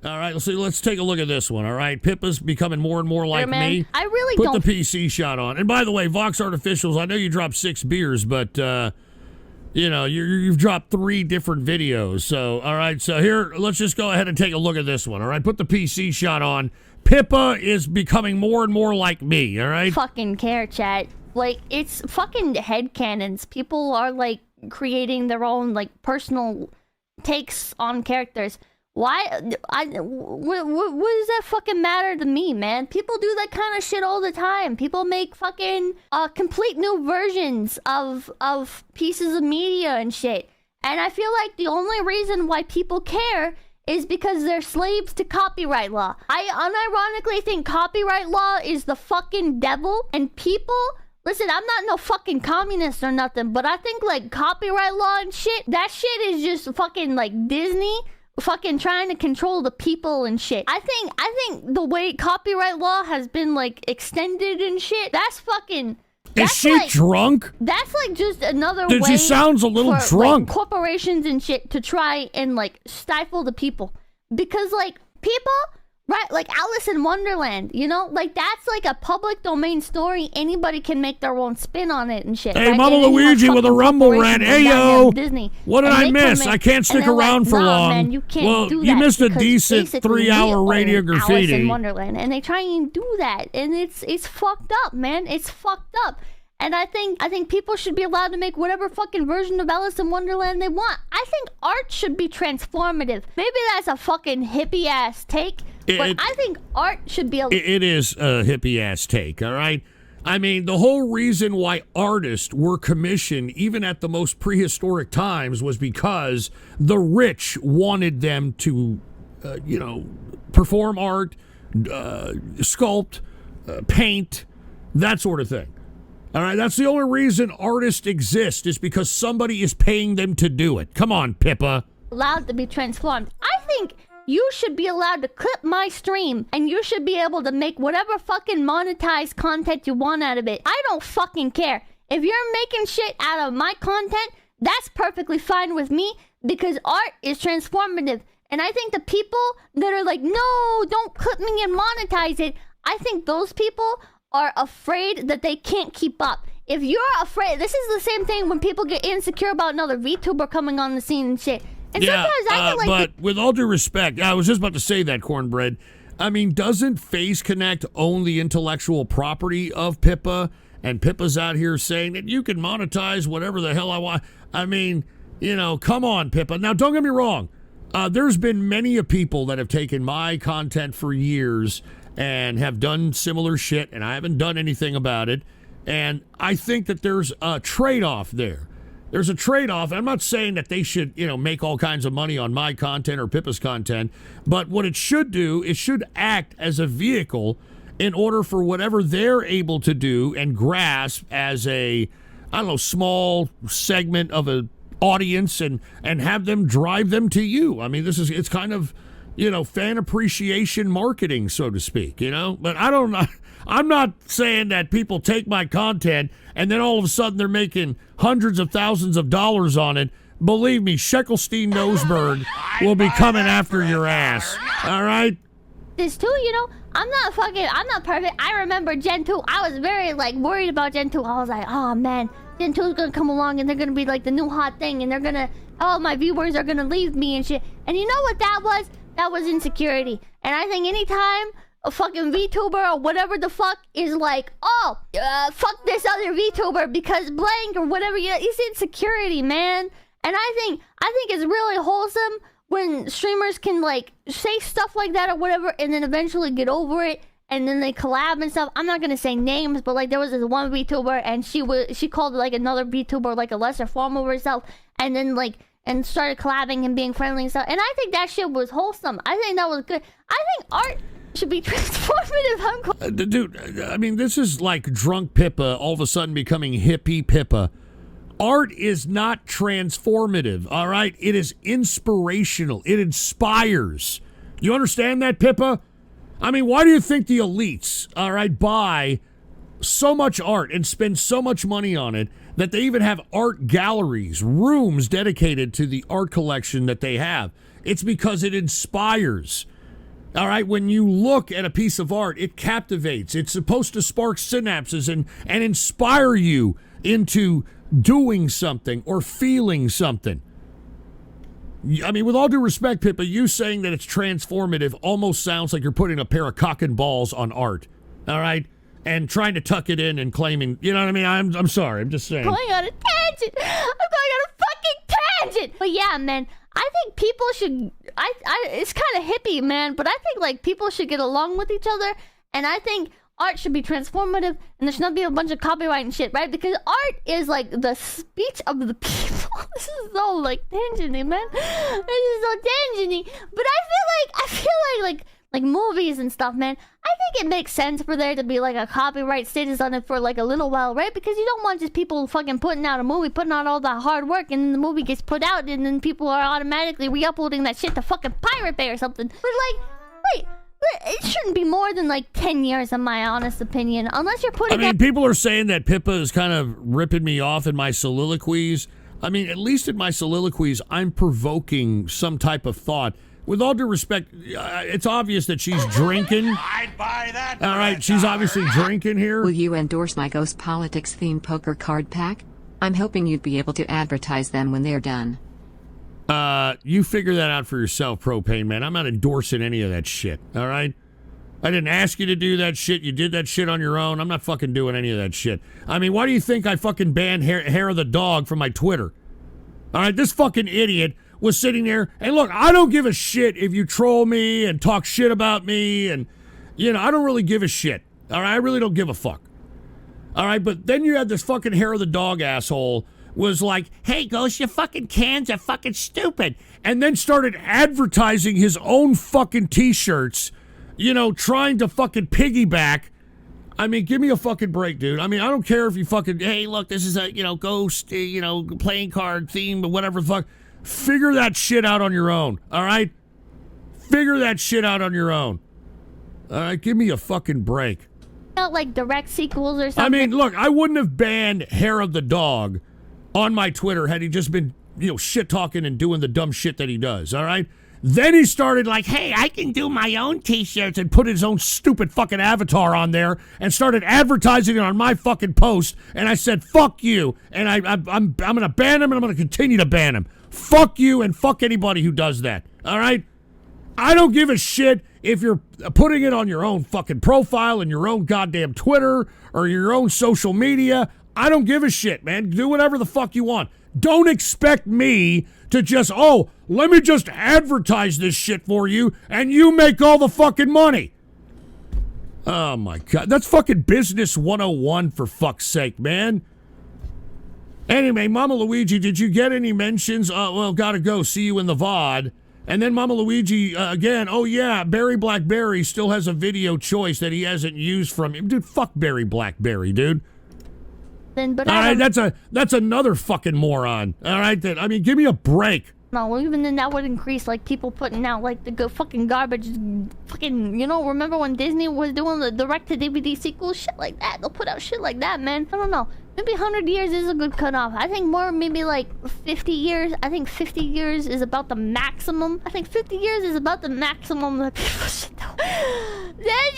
All right, let's take a look at this one, all right? Pippa's becoming more and more like man, me. I really Put don't. the PC shot on. And by the way, Vox Artificials, I know you dropped 6 beers, but, you've dropped 3 different videos. So, all right, so here, let's just go ahead and take a look at this one, all right? Put the PC shot on. Pippa is becoming more and more like me, all right? Fucking care, chat. Like, it's fucking headcanons. People are, like, creating their own, like, personal takes on characters. Why? What does that fucking matter to me, man? People do that kind of shit all the time. People make fucking complete new versions of pieces of media and shit. And I feel like the only reason why people care is because they're slaves to copyright law. I unironically think copyright law is the fucking devil, and people... Listen, I'm not no fucking communist or nothing, but I think, like, copyright law and shit, that shit is just fucking, like, Disney fucking trying to control the people and shit. I think the way copyright law has been, like, extended and shit, that's fucking... Is she drunk? That's, like, just another Dude, way... she sounds a little for, drunk. Like, corporations and shit to try and, like, stifle the people. Because, like, people... Right, like Alice in Wonderland, you know? Like, that's like a public domain story. Anybody can make their own spin on it and shit. Hey, right? Mama And then you have Luigi with a fucking rumble rant. corporations Hey, like yo. Disney. What did And I they miss? come in I can't and stick they're around like, for nah, long. Man, you can't well, do you that missed a because decent basically 3-hour we radio own Alice graffiti. in Wonderland, and they try and do that, and it's fucked up, man. It's fucked up. And I think people should be allowed to make whatever fucking version of Alice in Wonderland they want. I think art should be transformative. Maybe that's a fucking hippie ass take. But I think art should be... It is a hippie-ass take, all right? I mean, the whole reason why artists were commissioned, even at the most prehistoric times, was because the rich wanted them to, perform art, sculpt, paint, that sort of thing. All right, that's the only reason artists exist, is because somebody is paying them to do it. Come on, Pippa. Allowed to be transformed. I think... You should be allowed to clip my stream, and you should be able to make whatever fucking monetized content you want out of it. I don't fucking care. If you're making shit out of my content, that's perfectly fine with me, because art is transformative. And I think the people that are like, no, don't clip me and monetize it, I think those people are afraid that they can't keep up. If you're afraid, this is the same thing when people get insecure about another VTuber coming on the scene and shit. And yeah, I feel like but with all due respect, I was just about to say that, Cornbread. I mean, doesn't FaZe Connect own the intellectual property of Pippa? And Pippa's out here saying that you can monetize whatever the hell I want. I mean, come on, Pippa. Now, don't get me wrong. There's been many of people that have taken my content for years and have done similar shit, and I haven't done anything about it. And I think that there's a trade-off there. There's a trade-off. I'm not saying that they should, make all kinds of money on my content or Pippa's content, but what it should do, it should act as a vehicle in order for whatever they're able to do and grasp as a, small segment of an audience and have them drive them to you. I mean, it's kind of, fan appreciation marketing, so to speak, but I don't know. I'm not saying that people take my content and then all of a sudden they're making hundreds of thousands of dollars on it. Believe me, Sheckelstein Noseberg will be coming after your ass. All right? This too, I'm not perfect. I remember Gen 2. I was very, worried about Gen 2. I was like, oh, man, Gen 2 is going to come along and they're going to be, the new hot thing. And all my viewers are going to leave me and shit. And you know what that was? That was insecurity. And I think anytime a fucking VTuber or whatever the fuck is like, fuck this other VTuber because blank or whatever, it's insecurity, man. And I think it's really wholesome when streamers can say stuff like that or whatever and then eventually get over it and then they collab and stuff. I'm not gonna say names, but there was this one VTuber and she called another VTuber a lesser form of herself and then and started collabing and being friendly and stuff. And I think that shit was wholesome. I think that was good. I think art should be transformative. Dude, I mean, this is like drunk Pippa all of a sudden becoming hippie Pippa. Art is not transformative, all right? It is inspirational. It inspires. You understand that, Pippa? I mean, why do you think the elites, all right, buy so much art and spend so much money on it that they even have art galleries, rooms dedicated to the art collection that they have? It's because it inspires. All right, when you look at a piece of art, it captivates. It's supposed to spark synapses and inspire you into doing something or feeling something. I mean, with all due respect, Pippa, you saying that it's transformative almost sounds like you're putting a pair of cock and balls on art. All right? And trying to tuck it in and claiming, you know what I mean? I'm sorry, I'm just saying. Going on a tangent. I'm going on a fucking tangent. But yeah, man, I think people should. It's kind of hippie, man, but I think like people should get along with each other, and I think art should be transformative, and there should not be a bunch of copyright and shit, right? Because art is like the speech of the people. This is so like tangenty, man. This is so tangenty. But I feel like movies and stuff, man. I think it makes sense for there to be like a copyright status on it for like a little while, right? Because you don't want just people fucking putting out a movie, putting out all that hard work, and then the movie gets put out, and then people are automatically re-uploading that shit to fucking Pirate Bay or something. But like, wait, it shouldn't be more than like 10 years, in my honest opinion, unless you're putting. I mean, people are saying that Pippa is kind of ripping me off in my soliloquies. I mean, at least in my soliloquies, I'm provoking some type of thought. With all due respect, it's obvious that she's drinking. I'd buy that. All right, she's obviously drinking here. Will you endorse my Ghost Politics themed poker card pack? I'm hoping you'd be able to advertise them when they're done. You figure that out for yourself, Propane Man. I'm not endorsing any of that shit, all right? I didn't ask you to do that shit. You did that shit on your own. I'm not fucking doing any of that shit. I mean, why do you think I fucking banned Hair of the Dog from my Twitter? All right, this fucking idiot was sitting there, and look, I don't give a shit if you troll me and talk shit about me, and, you know, I don't really give a shit. All right, I really don't give a fuck. All right, but then you had this fucking Hair of the Dog asshole was like, hey, Ghost, your fucking cans are fucking stupid. And then started advertising his own fucking t-shirts, you know, trying to fucking piggyback. I mean, give me a fucking break, dude. I mean, I don't care if you fucking, hey, look, this is a, you know, Ghost, you know, playing card theme, but whatever the fuck. Figure that shit out on your own, all right? Figure that shit out on your own. All right, give me a fucking break. Not like direct sequels or something. I mean, look, I wouldn't have banned Hair of the Dog on my Twitter had he just been, you know, shit-talking and doing the dumb shit that he does, all right? Then he started like, hey, I can do my own t-shirts, and put his own stupid fucking avatar on there and started advertising it on my fucking post, and I said, fuck you, and I'm going to ban him, and I'm going to continue to ban him. Fuck you and fuck anybody who does that, all right? I don't give a shit if you're putting it on your own fucking profile and your own goddamn Twitter or your own social media. I don't give a shit, man. Do whatever the fuck you want. Don't expect me to just, oh, let me just advertise this shit for you and you make all the fucking money. Oh my God. That's fucking business 101 for fuck's sake, man. Anyway, Mama Luigi, did you get any mentions? Well, gotta go. See you in the VOD. And then Mama Luigi, again, oh yeah, Barry Blackberry still has a video choice that he hasn't used from him. Dude, fuck Barry Blackberry, dude. But all right, that's another fucking moron. All right, I mean, give me a break. No, even then that would increase like people putting out like the fucking garbage, fucking, you know, remember when Disney was doing the direct-to-DVD sequels, shit like that? They'll put out shit like that, man. I don't know. Maybe 100 years is a good cutoff. I think more, maybe like 50 years. I think 50 years is about the maximum. I think 50 years is about the maximum that people should do.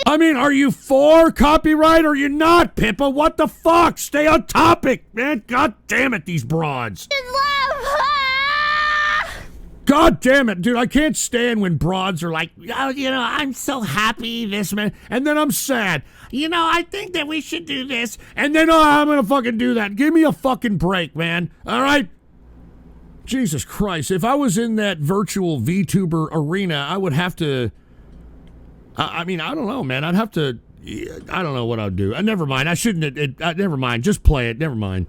I mean, are you for copyright or you not, Pippa? What the fuck? Stay on topic, man. God damn it, these broads. Just laugh. God damn it, dude. I can't stand when broads are like, oh, you know, I'm so happy, this, man. And then I'm sad. You know, I think that we should do this. And then, oh, I'm going to fucking do that. Give me a fucking break, man. All right? Jesus Christ. If I was in that virtual VTuber arena, I would have to... I mean, I don't know, man. I'd have to... I don't know what I'd do. Never mind. I shouldn't... never mind. Just play it. Never mind.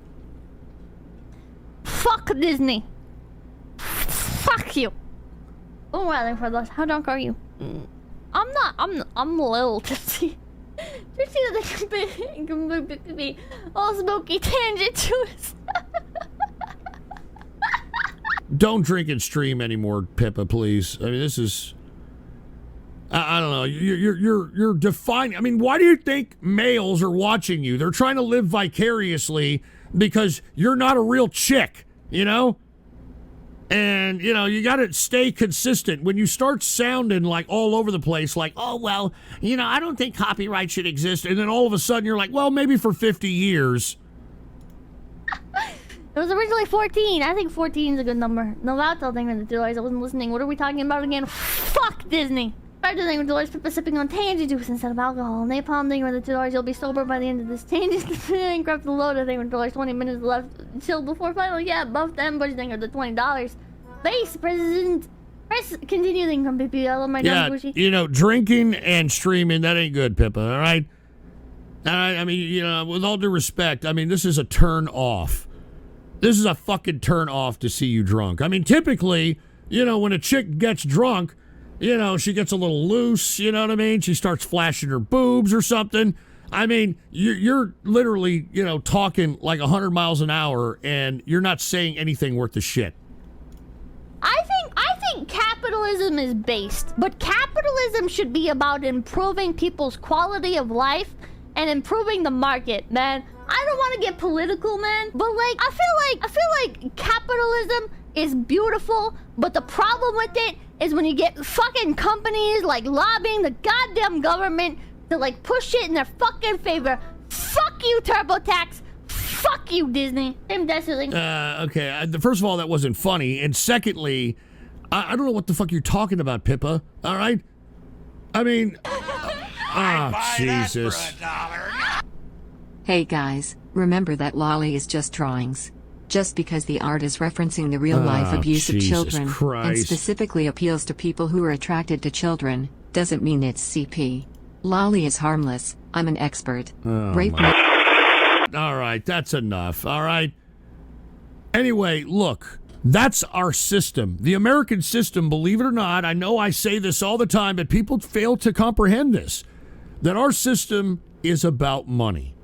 Fuck Disney. Fuck you. Oh, rather for those. How drunk are you? I'm a little tipsy. Tipsy that can be all smoky tangent juice. Don't drink and stream anymore, Pippa, please. I mean, this is... I don't know. You're defining... I mean, why do you think males are watching you? They're trying to live vicariously because you're not a real chick, you know? And, you know, you got to stay consistent. When you start sounding like all over the place, like, oh, well, you know, I don't think copyright should exist. And then all of a sudden you're like, well, maybe for 50 years. It was originally 14. I think 14 is a good number. No, that's all thing with the dollars. I wasn't listening. What are we talking about again? Fuck Disney. Started thing with dollars, people sipping on tangy juice instead of alcohol. Napalm thing with the $2. You'll be sober by the end of this. Tangy and grab the load. I think with dollars. 20 minutes left. Chill before final. Yeah, buff them. But thing with the $20. Base president. Press continuing from PPL. My Yeah, you know, drinking and streaming, that ain't good, Pippa, all right? All right, I mean, you know, with all due respect, I mean, this is a turn off. This is a fucking turn off to see you drunk. I mean, typically, you know, when a chick gets drunk, you know, she gets a little loose, you know what I mean? She starts flashing her boobs or something. I mean, you're literally, you know, talking like 100 miles an hour and you're not saying anything worth the shit. I think capitalism is based, but capitalism should be about improving people's quality of life and improving the market, man. I don't want to get political, man, but like I feel like capitalism is beautiful, but the problem with it is when you get fucking companies like lobbying the goddamn government to like push it in their fucking favor. Fuck you, TurboTax. Fuck you, Disney. Okay. First of all, that wasn't funny, and secondly, I don't know what the fuck you're talking about, Pippa. All right. I mean, oh Jesus. Hey guys, remember that Lolly is just drawings. Just because the art is referencing the real-life abuse of children, and specifically appeals to people who are attracted to children, doesn't mean it's CP. Lolly is harmless. I'm an expert. Rape. All right, that's enough. All right. Anyway, look, that's our system. The American system, believe it or not, I know I say this all the time, but people fail to comprehend this, that our system is about money.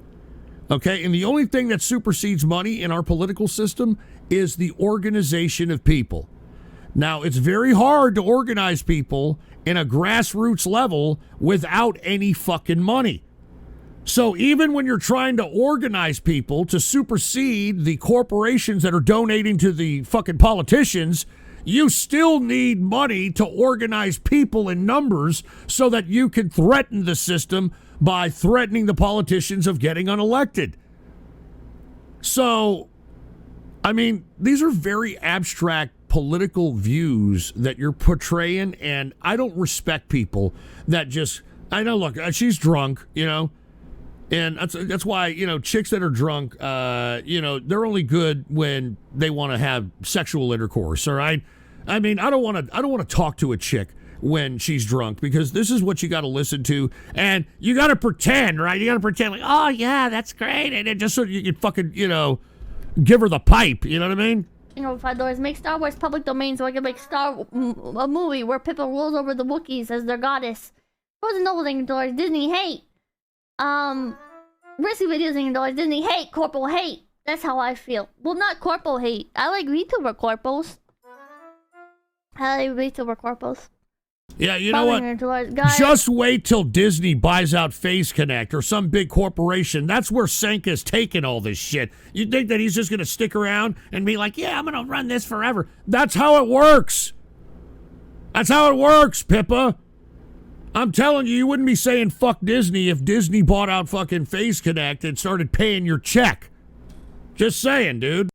Okay, and the only thing that supersedes money in our political system is the organization of people. Now, it's very hard to organize people in a grassroots level without any fucking money. So even when you're trying to organize people to supersede the corporations that are donating to the fucking politicians, you still need money to organize people in numbers so that you can threaten the system by threatening the politicians of getting unelected. So, I mean, these are very abstract political views that you're portraying, and I don't respect people that just, I know, look, she's drunk, you know, and that's why, you know, chicks that are drunk, you know, they're only good when they want to have sexual intercourse, all right? I mean, I don't want to talk to a chick when she's drunk, because this is what you got to listen to, and you got to pretend, right? You got to pretend like, oh yeah, that's great, and it just so you can fucking, you know, give her the pipe. You know what I mean? You know, $5. Make Star Wars public domain so I can make a movie where Pippa rules over the Wookiees as their goddess. Frozen Noble $. Disney hate. Risky videos $. Disney hate. Corporal hate. That's how I feel. Well, not corporal hate. I like VTuber corporals. Yeah, you know what? Just wait till Disney buys out Phase Connect or some big corporation. That's where Sanka's taking all this shit. You think that he's just going to stick around and be like, yeah, I'm going to run this forever. That's how it works. That's how it works, Pippa. I'm telling you, you wouldn't be saying fuck Disney if Disney bought out fucking Phase Connect and started paying your check. Just saying, dude.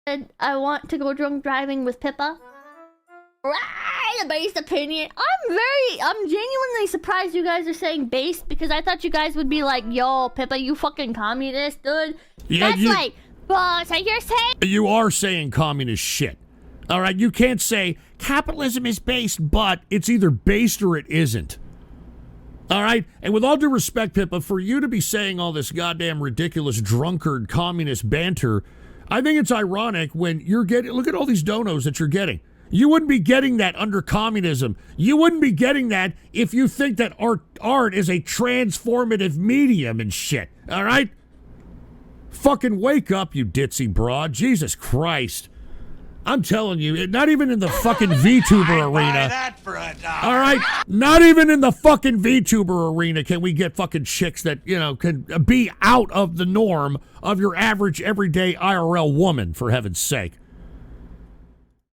I want to go drunk driving with Pippa. Right, a based opinion. I'm genuinely surprised you guys are saying based, because I thought you guys would be like, yo, Pippa, you fucking communist, dude. Yeah, that's like, boss, so you're saying? You are saying communist shit. All right, you can't say capitalism is based, but it's either based or it isn't. All right, and with all due respect, Pippa, for you to be saying all this goddamn ridiculous drunkard communist banter, I think it's ironic when you're getting, look at all these donos that you're getting. You wouldn't be getting that under communism. You wouldn't be getting that if you think that art is a transformative medium and shit. All right? Fucking wake up, you ditzy broad. Jesus Christ. I'm telling you, not even in the fucking VTuber arena. That for $1. All right? Not even in the fucking VTuber arena can we get fucking chicks that, you know, can be out of the norm of your average everyday IRL woman, for heaven's sake.